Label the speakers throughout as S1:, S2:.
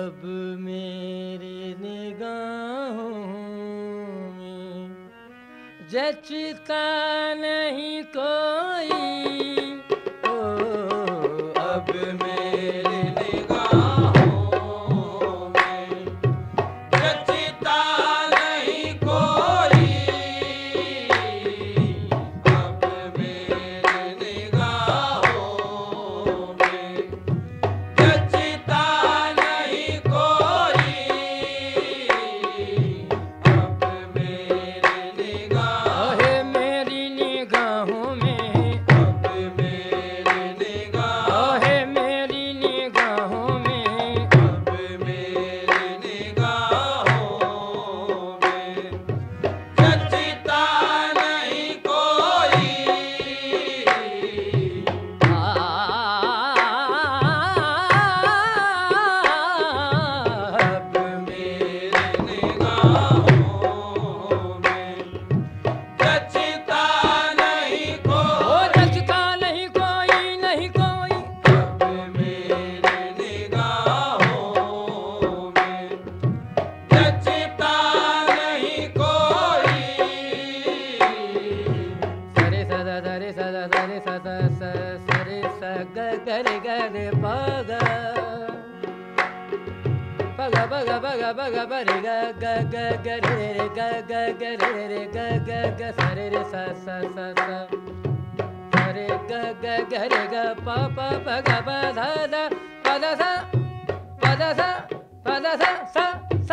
S1: अब मेरी निगाहों में जचता नहीं कोई। ओ अब मेरी निगाहों में जचता नहीं कोई। अब मेरी निगाहों में जचता नहीं कोई। अब मेरी निगाहों मेरी निगाहों में अब मेरी निगाहों मेरी निगाहों में अब मेरी निगाहों में जचता नहीं कोई। अब मेरी निगाहों में जचता नहीं कोई। जचता नहीं कोई नहीं कोई। अब मेरी निगाहों में जचता नहीं कोई। सरे सदा सरे सदा सरे सदा सरे स ग गरे गरे पग पग पग पग पग परे ग ग ग गरे रे ग ग गरे रे ग ग ग सरे रे स स स स सरे ग ग गरे ग प प प ग प ध ध प ध ध प ध ध प ध ध स स।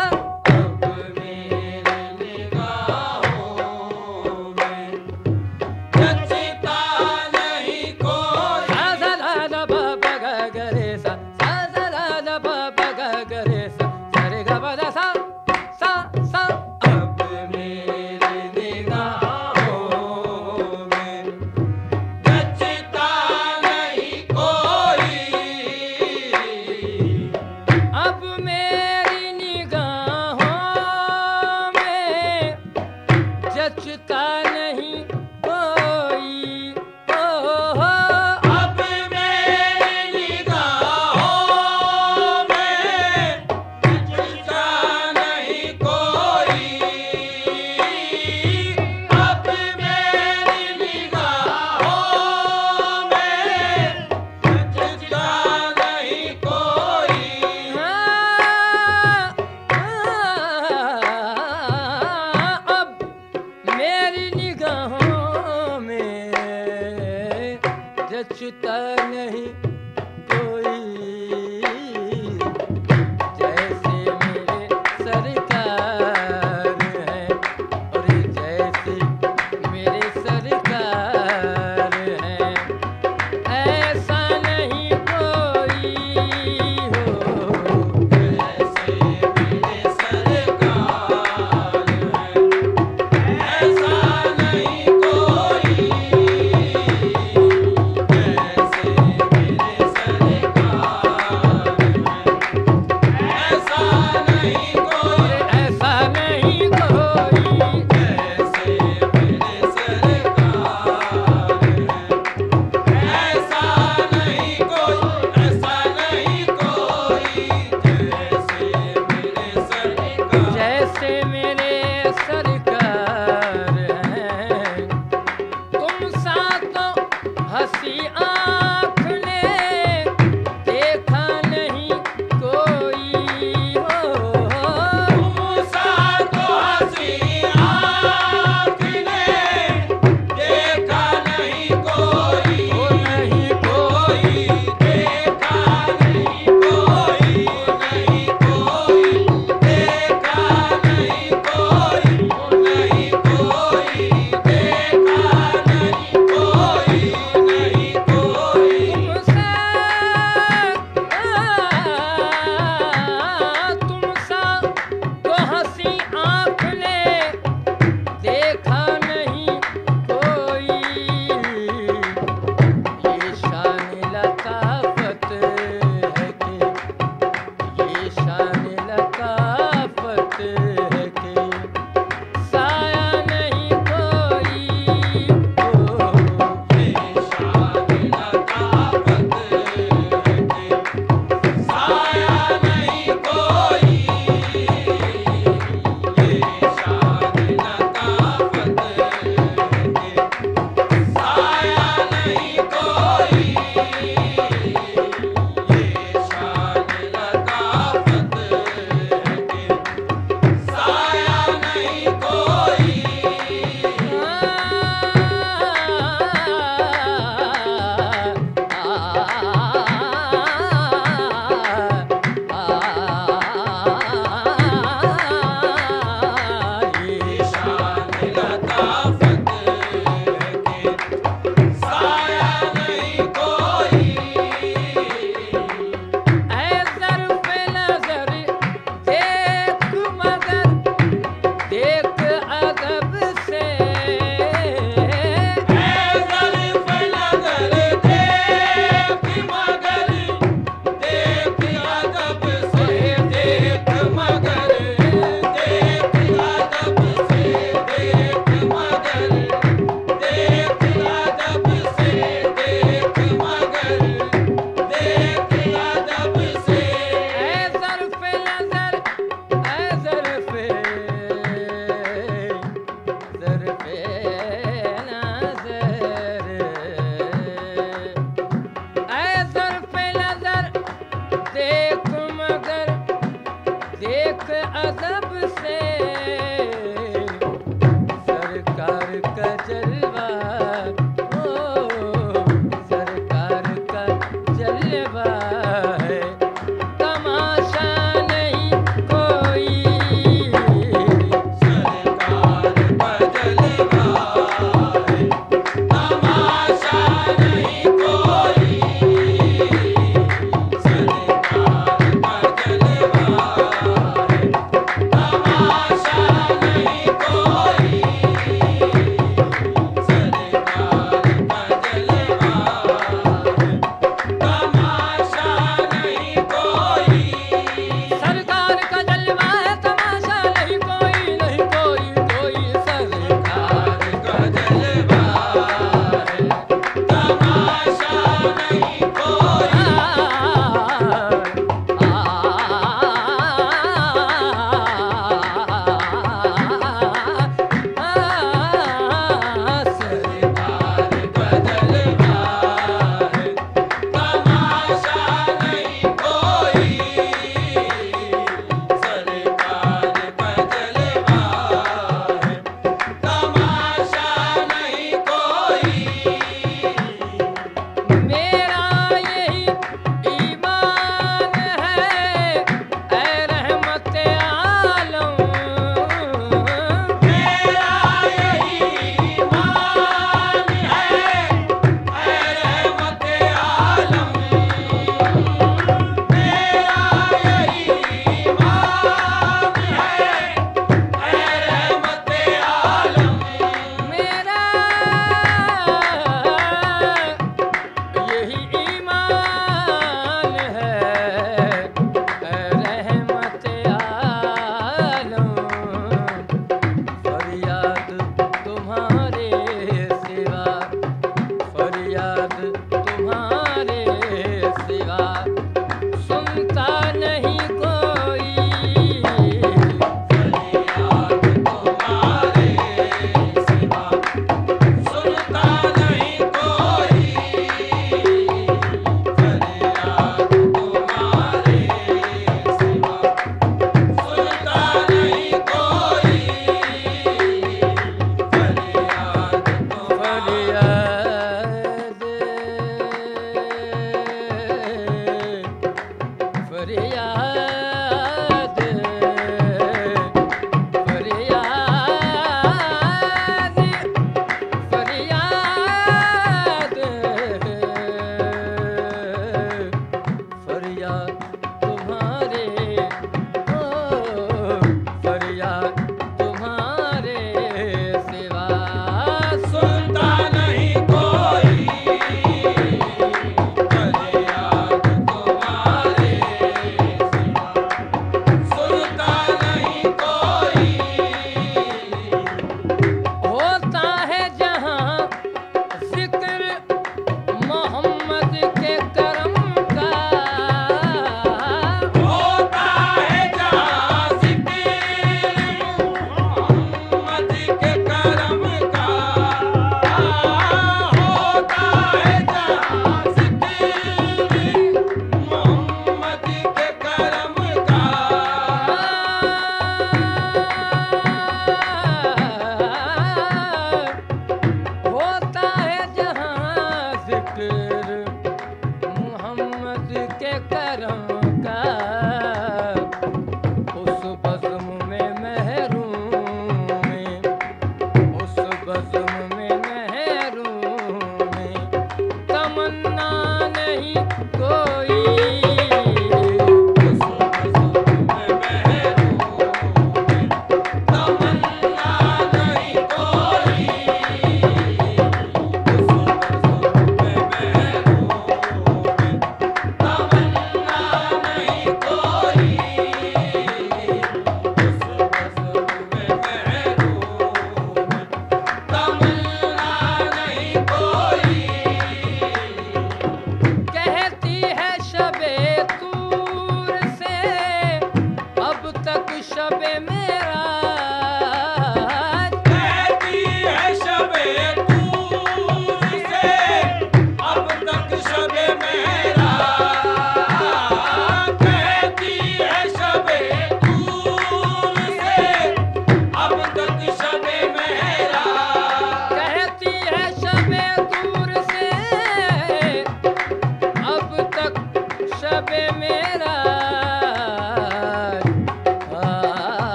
S1: अब मेरी निगाहों में जचता नहीं कोई। सा सा ध ध प प ग ग रे सा सा सा ध ध प प ग ग रे सा सरे ग प ध सा सा सा। अब मेरी निगाहों में जचता नहीं कोई। अब मेरी निगाहों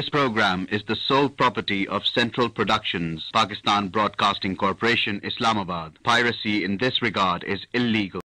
S2: This program is the sole property of Central Productions, Pakistan Broadcasting Corporation, Islamabad. Piracy in this regard is illegal.